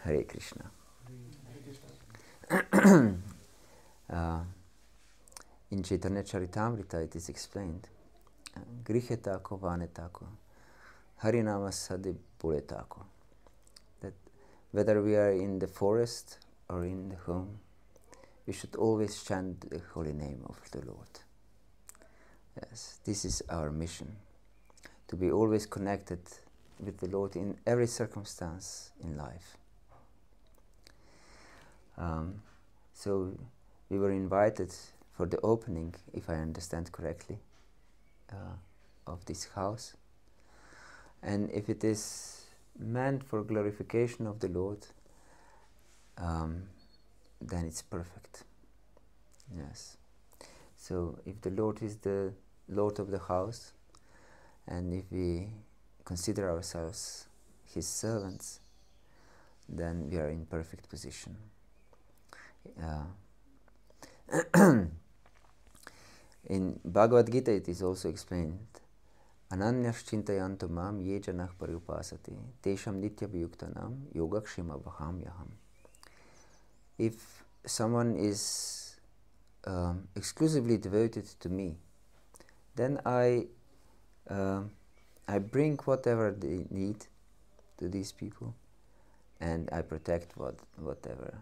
Hare Krishna. In Chaitanya Charitamrita it is explained, Grihetako vanetako, Harinama Sadi Puretako, that whether we are in the forest or in the home, we should always chant the holy name of the Lord. Yes, this is our mission, to be always connected with the Lord in every circumstance in life. So we were invited for the opening, if I understand correctly, of this house. And if it is meant for glorification of the Lord, then it's perfect. Yes. So if the Lord is the Lord of the house, and if we consider ourselves His servants, then we are in perfect position. In Bhagavad-gita it is also explained, Ananyas chintayanto mam ye janah parupasati tesham nitya viyuktanam yogakshema vahamyaham. If someone is exclusively devoted to me, then I bring whatever they need to these people, and I protect whatever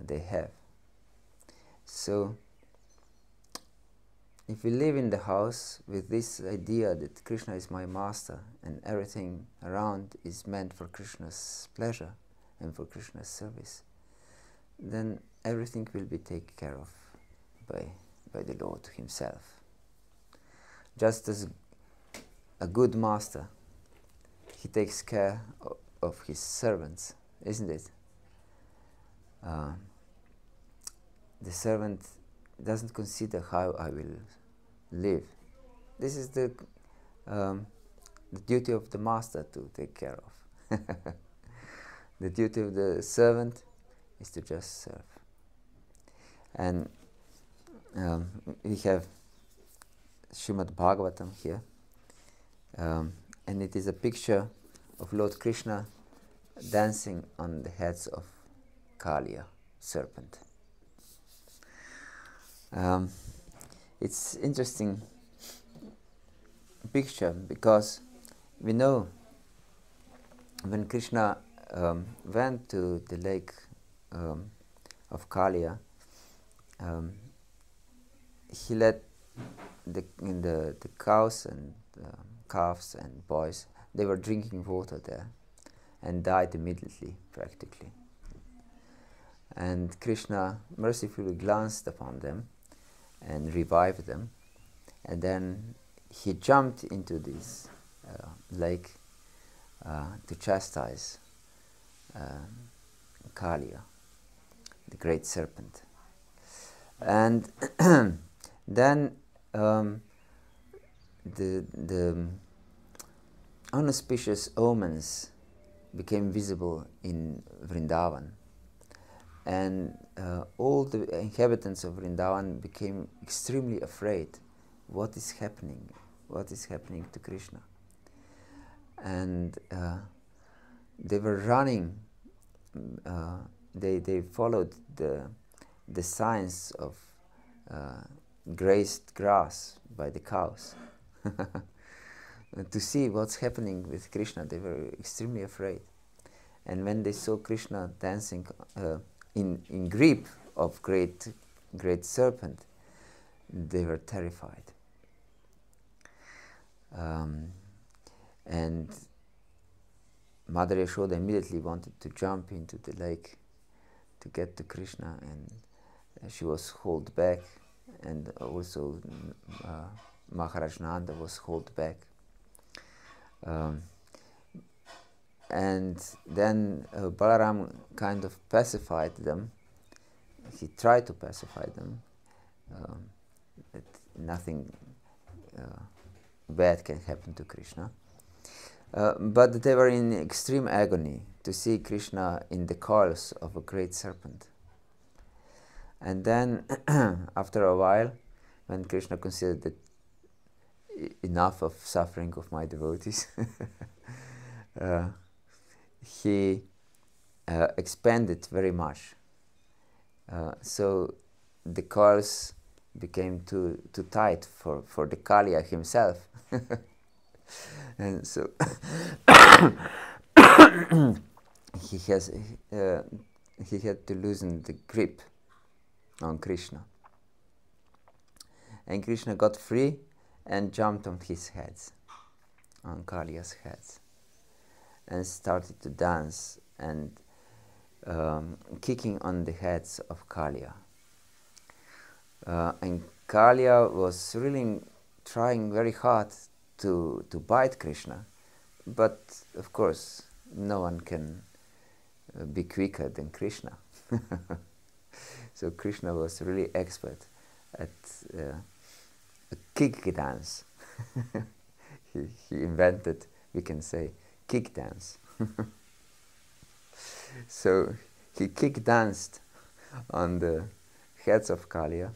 they have. So if we live in the house with this idea that Krishna is my master and everything around is meant for Krishna's pleasure and for Krishna's service, then everything will be taken care of by the Lord Himself. Just as a good master, he takes care of his servants, isn't it? The servant doesn't consider how I will live. This is the duty of the master to take care of. The duty of the servant is to just serve. And we have Srimad Bhagavatam here, and it is a picture of Lord Krishna dancing on the heads of Kaliya, serpent. It's interesting picture because we know when Krishna went to the lake of Kaliya, he let the cows and calves and boys, they were drinking water there and died immediately, practically. And Krishna mercifully glanced upon them and revived them, and then he jumped into this lake to chastise Kaliya, the great serpent. And then the unauspicious omens became visible in Vrindavan, and all the inhabitants of Vrindavan became extremely afraid. What is happening? What is happening to Krishna? And they were running. They followed the signs of grazed grass by the cows to see what's happening with Krishna. They were extremely afraid. And when they saw Krishna dancing in grip of great serpent, they were terrified. And Mother Yashoda immediately wanted to jump into the lake to get to Krishna, and she was held back, and also Maharaj Nanda was held back. And then Balaram kind of pacified them. He tried to pacify them, that nothing bad can happen to Krishna. But they were in extreme agony to see Krishna in the coils of a great serpent. And then, after a while, when Krishna considered that enough of suffering of my devotees, he expanded very much. So the coils became too tight for the Kaliya himself. And so he had to loosen the grip on Krishna. And Krishna got free and jumped on his heads, on Kaliya's heads, and started to dance and kicking on the heads of Kaliya. And Kaliya was really trying very hard to bite Krishna, but of course no one can be quicker than Krishna. So Krishna was really expert at a kick dance. he invented, we can say, kick dance. So he kick danced on the heads of Kaliya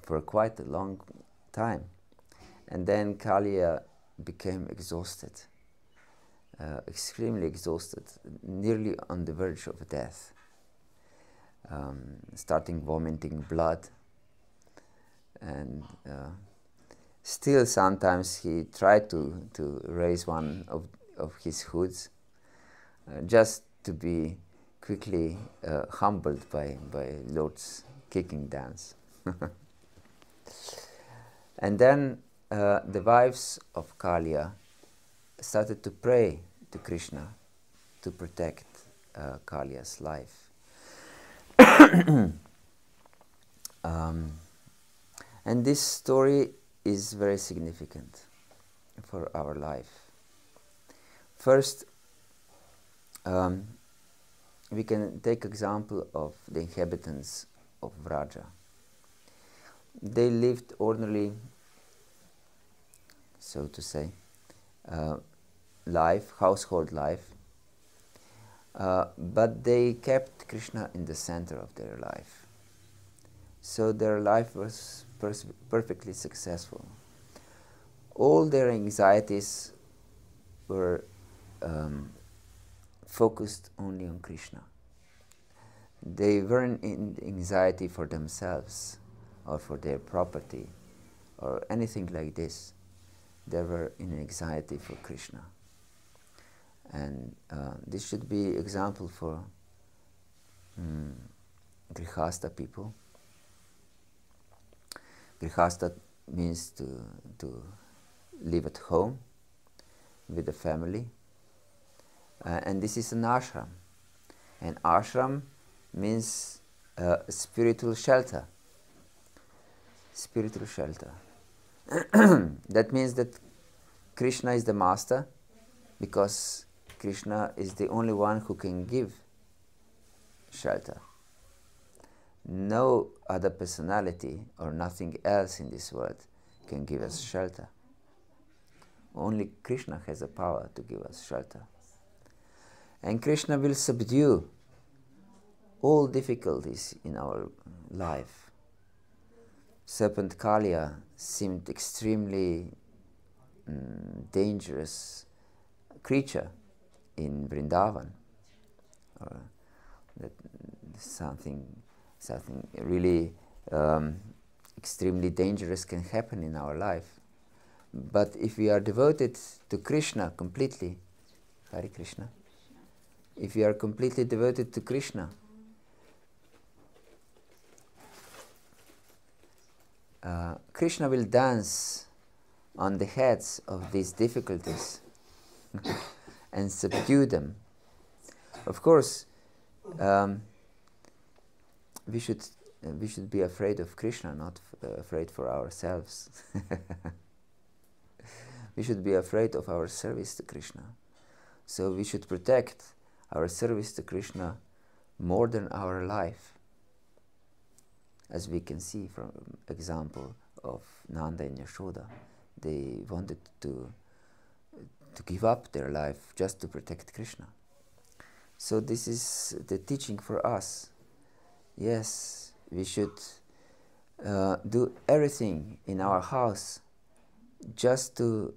for quite a long time, and then Kaliya became exhausted, extremely exhausted, nearly on the verge of death, starting vomiting blood, and still sometimes he tried to raise one of his hoods, just to be quickly humbled by Lord's kicking dance. And then the wives of Kaliya started to pray to Krishna to protect Kaliya's life. And this story is very significant for our life. First, we can take example of the inhabitants of Vraja. They lived ordinarily, so to say, life, household life, but they kept Krishna in the center of their life. So their life was perfectly successful. All their anxieties were focused only on Krishna. They weren't in anxiety for themselves or for their property or anything like this. They were in anxiety for Krishna. And this should be example for Grihastha people. Grihastha means to live at home with the family. And this is an ashram. And ashram means spiritual shelter. Spiritual shelter. That means that Krishna is the master, because Krishna is the only one who can give shelter. No other personality or nothing else in this world can give us shelter. Only Krishna has the power to give us shelter. And Krishna will subdue all difficulties in our life. Serpent Kaliya seemed extremely dangerous creature in Vrindavan, or that something really extremely dangerous can happen in our life. But if we are devoted to Krishna completely, Hare Krishna, if we are completely devoted to Krishna, Krishna will dance on the heads of these difficulties and subdue them. Of course, we should be afraid of Krishna, not afraid for ourselves. We should be afraid of our service to Krishna. So we should protect our service to Krishna more than our life, as we can see from example of Nanda and Yashoda. They wanted to give up their life just to protect Krishna. So this is the teaching for us. Yes, we should do everything in our house just to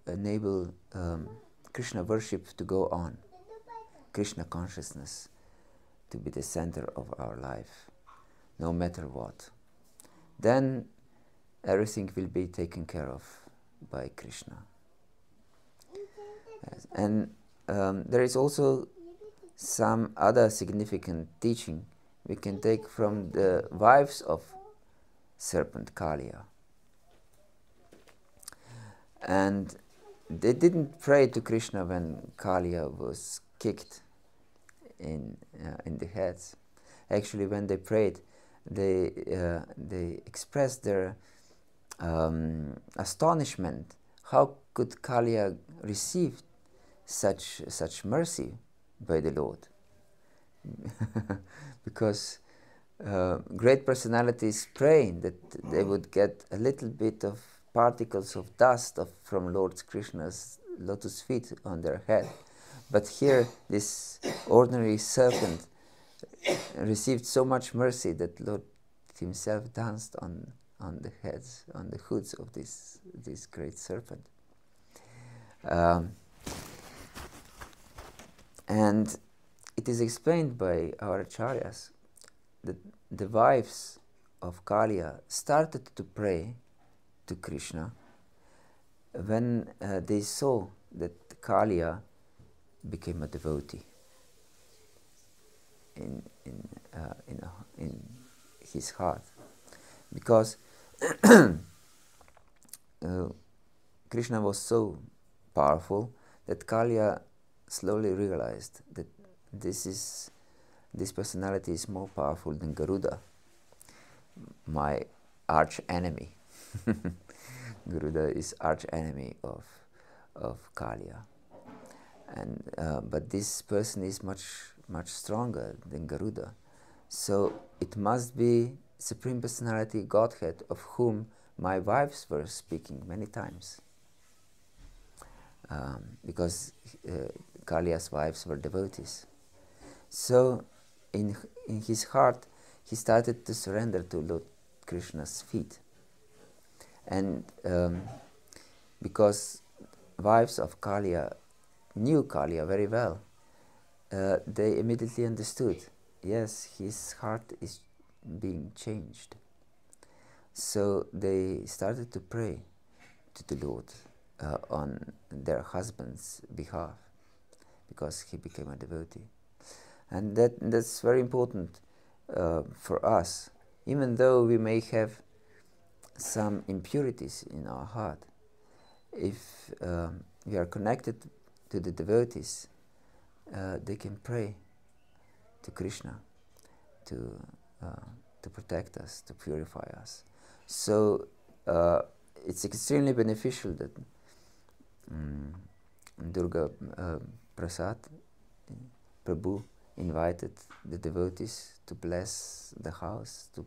enable Krishna worship to go on. Krishna consciousness to be the center of our life, no matter what, then everything will be taken care of by Krishna. Yes. And there is also some other significant teaching we can take from the wives of serpent Kaliya. And they didn't pray to Krishna when Kaliya was kicked in the heads. Actually, when they prayed, they expressed their astonishment. How could Kaliya receive such mercy by the Lord? Because great personalities praying that they would get a little bit of particles of dust from Lord Krishna's lotus feet on their head. But here, this ordinary serpent received so much mercy that Lord himself danced on the heads, on the hoods of this great serpent. And it is explained by our acharyas that the wives of Kaliya started to pray to Krishna when they saw that Kaliya became a devotee in his heart, because Krishna was so powerful that Kaliya slowly realized that this personality is more powerful than Garuda, my arch enemy. Garuda is arch enemy of Kaliya, and but this person is much stronger than Garuda. So it must be Supreme Personality Godhead, of whom my wives were speaking many times, because Kaliya's wives were devotees. So in his heart, he started to surrender to Lord Krishna's feet. And because wives of Kaliya knew Kaliya very well, they immediately understood, yes, his heart is being changed. So they started to pray to the Lord on their husband's behalf, because he became a devotee. And that's very important for us. Even though we may have some impurities in our heart, if we are connected to the devotees, they can pray to Krishna to protect us, to purify us. So it's extremely beneficial that Durga Prasad, Prabhu, invited the devotees to bless the house, to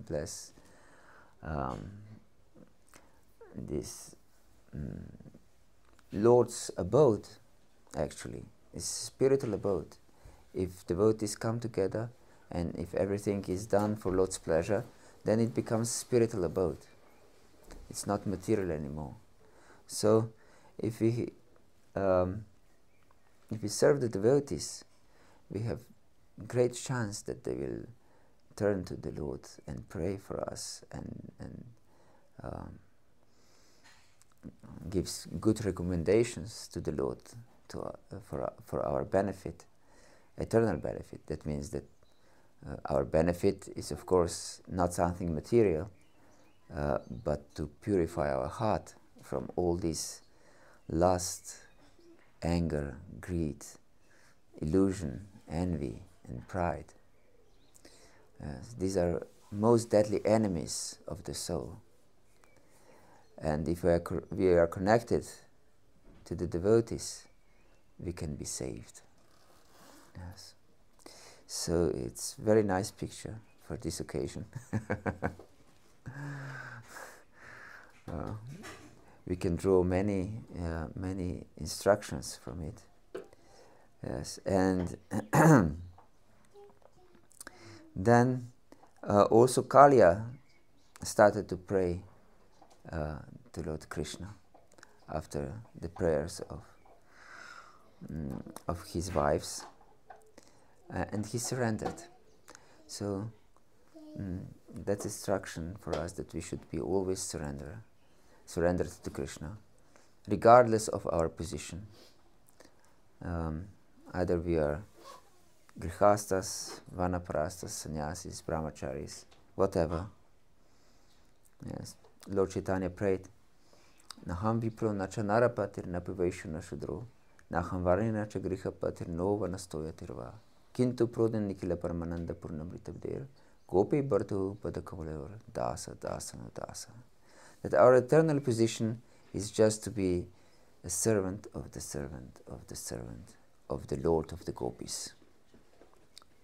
bless this Lord's abode. Actually, it's spiritual abode. If devotees come together and if everything is done for Lord's pleasure, then it becomes spiritual abode. It's not material anymore. So if we serve the devotees, we have great chance that they will turn to the Lord and pray for us and gives good recommendations to the Lord for our benefit, eternal benefit. That means that our benefit is, of course, not something material, but to purify our heart from all this lust, anger, greed, illusion, envy, and pride. These are most deadly enemies of the soul. And if we are connected to the devotees, we can be saved. Yes. So it's a very nice picture for this occasion. We can draw many instructions from it. Yes, and then also Kaliya started to pray to Lord Krishna after the prayers of his wives. and he surrendered. So that's instruction for us, that we should be always surrendered to Krishna, regardless of our position. Either we are grihastas, vanaprastas, sannyasis, brahmacharis, whatever. Yes, Lord Chaitanya prayed, Naham vipro nacha narapatir napivaishu na shudro, naham varina cha grihapatir nova nastoyatirva, kintu prodan nikila paramananda purnamritabder, gopi bhartu padakavaleor, dasa, dasa, no dasa. That our eternal position is just to be a servant of the servant of the servant of the Lord of the gopis.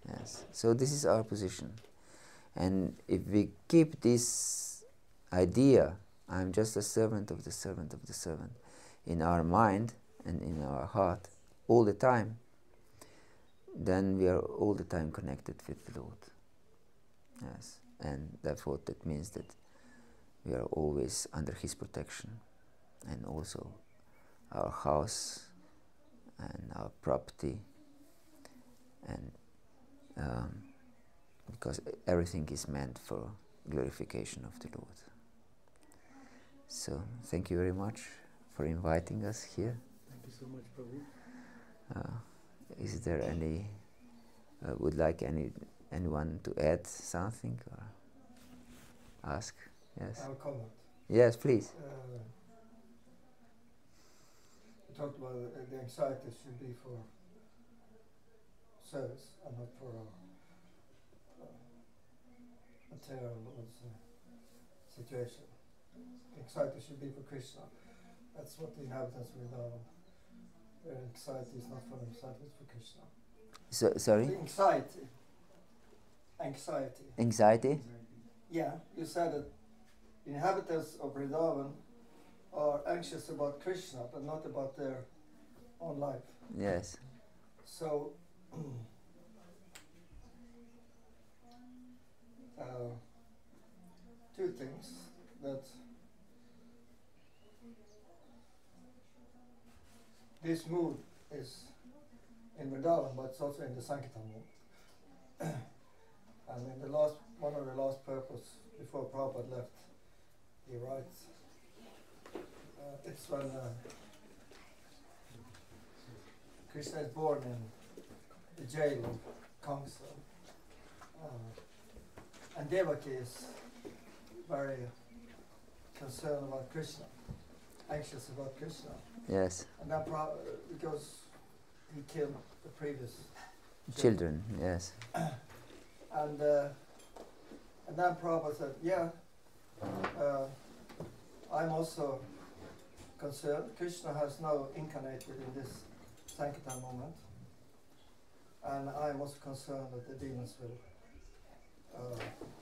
Yes, so this is our position. And if we keep this idea, I'm just a servant of the servant of the servant, in our mind and in our heart all the time, then we are all the time connected with the Lord. Yes, and therefore that means that we are always under His protection, and also our house and our property, and because everything is meant for glorification of the Lord. So thank you very much for inviting us here. Thank you so much, Prabhu. Is there any, would like anyone to add something or ask? Yes. I'll comment. Yes, please. You talked about the anxiety should be for service and not for material situation. Anxiety should be for Krishna. That's what the inhabitants will know. Their anxiety is not for themselves, it's for Krishna. Sorry? The anxiety. Anxiety. Anxiety? Yeah, you said that the inhabitants of Vrindavan are anxious about Krishna, but not about their own life. Yes. So, two things that this mood is in Vrindavan, but it's also in the Sankirtan mood. And in the last, one of the last purpose before Prabhupada left, he writes, it's when Krishna is born in the jail of Kamsa, and Devaki is very concerned about Krishna, anxious about Krishna. Yes. And that because he killed the previous Children, yes. And then Prabhupada said, yeah, I'm also concerned. Krishna has now incarnated in this Sankirtan moment, and I'm also concerned that the demons will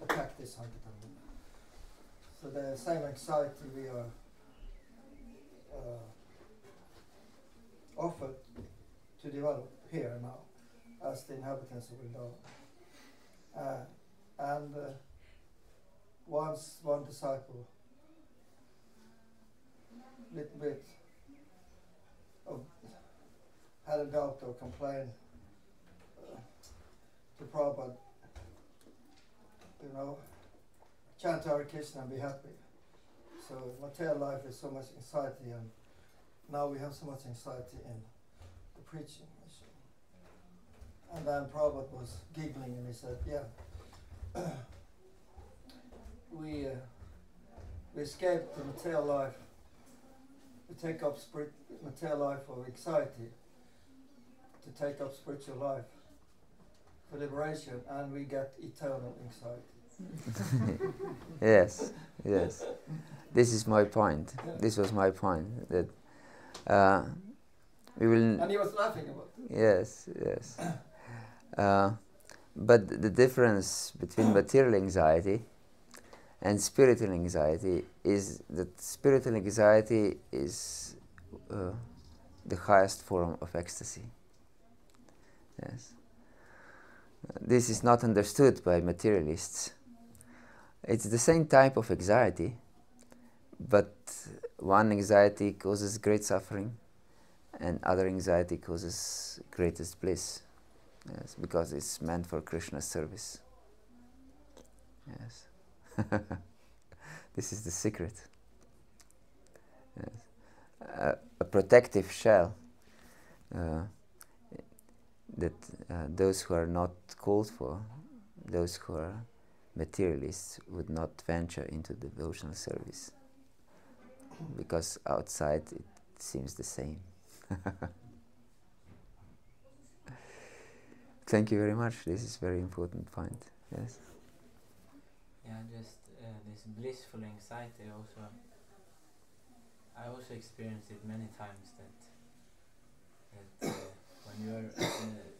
attack this Sankirtan moment. So the same anxiety we are offered to develop here and now as the inhabitants of Vrindavan. And once one disciple little bit of had a doubt or complained to Prabhupada, chant Hare Krishna and be happy. So material life is so much anxiety, and now we have so much anxiety in the preaching. And then Prabhupada was giggling and he said, yeah, we escape the material life, we take up material life of anxiety to take up spiritual life for liberation, and we get eternal anxiety. Yes, yes. This is my point. Yeah. This was my point, that we will... And he was laughing about it. Yes, yes. But the difference between material anxiety and spiritual anxiety is that spiritual anxiety is the highest form of ecstasy. Yes. This is not understood by materialists. It's the same type of anxiety, but one anxiety causes great suffering and other anxiety causes greatest bliss. Yes, because it's meant for Krishna's service. Yes. This is the secret. Yes. A protective shell that those who are not called for, those who are materialists, would not venture into devotional service, because outside it seems the same. Thank you very much. This is a very important point. Yes. Yeah, just this blissful anxiety also. I also experienced it many times that when you are in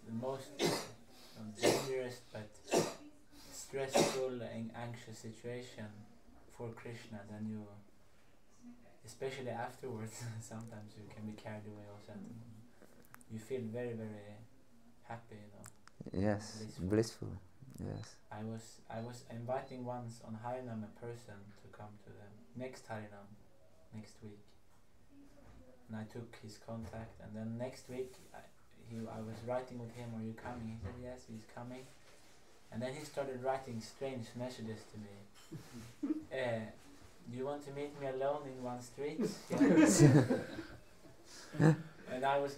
the most dangerous but stressful and anxious situation for Krishna, then you, especially afterwards, sometimes you can be carried away also. You feel very, very happy, you know. Yes, blissful. Yes. I was inviting once on Harinam a person to come to the next Harinam next week, and I took his contact, and then next week I was writing with him, "Are you coming?" He said yes, he's coming, and then he started writing strange messages to me. Do you want to meet me alone in one street? And I was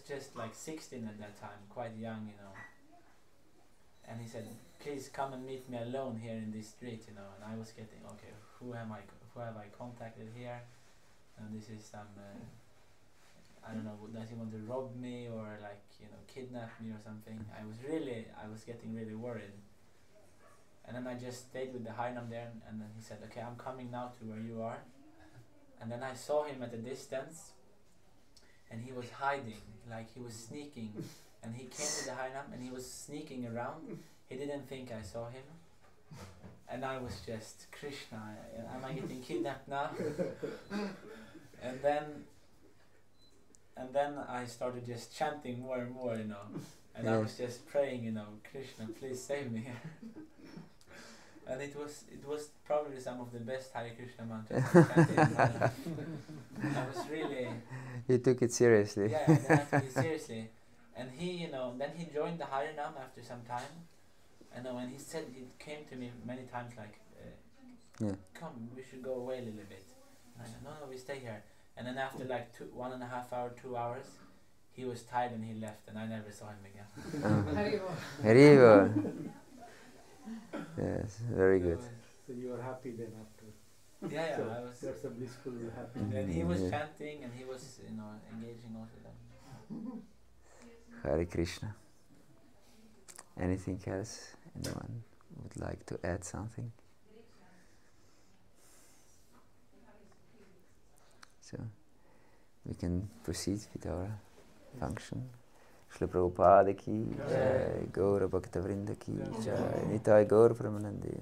just like 16 at that time, quite young, you know. And he said, "Please come and meet me alone here in this street," you know. And I was getting, okay, who have I contacted here? And this is some, I don't know, does he want to rob me or like, you know, kidnap me or something? I was getting really worried. And then I just stayed with the Harinam there, and then he said, "Okay, I'm coming now to where you are." And then I saw him at a distance, and he was hiding, like he was sneaking. And he came to the Harinam and he was sneaking around. He didn't think I saw him. And I was just, Krishna, am I getting kidnapped now? And then I started just chanting more and more, you know. And I was just praying, you know, Krishna, please save me. And it was probably some of the best Hare Krishna mantras I chanted in my life. I was really... You took it seriously. Yeah, then I took it seriously. And he, you know, then he joined the Harinam after some time. And when he said, he came to me many times like, come, we should go away a little bit. And I said, no, we stay here. And then after like 1.5 hours, 2 hours, he was tired and he left, and I never saw him again. Haribo. Yes, very good. So you were happy then after? Yeah, so I was. That's a blissful happiness. And he was chanting, and he was, you know, engaging also then. Hare Krishna. Anything else? Anyone would like to add something? So we can proceed with our function. Shri Prabhupada ki jai, Gaura Bhakta Vrinda ki jai, Nitai Gaur Pramanandi,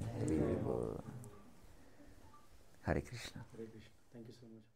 Hare Krishna. Hare Krishna. Thank you so much.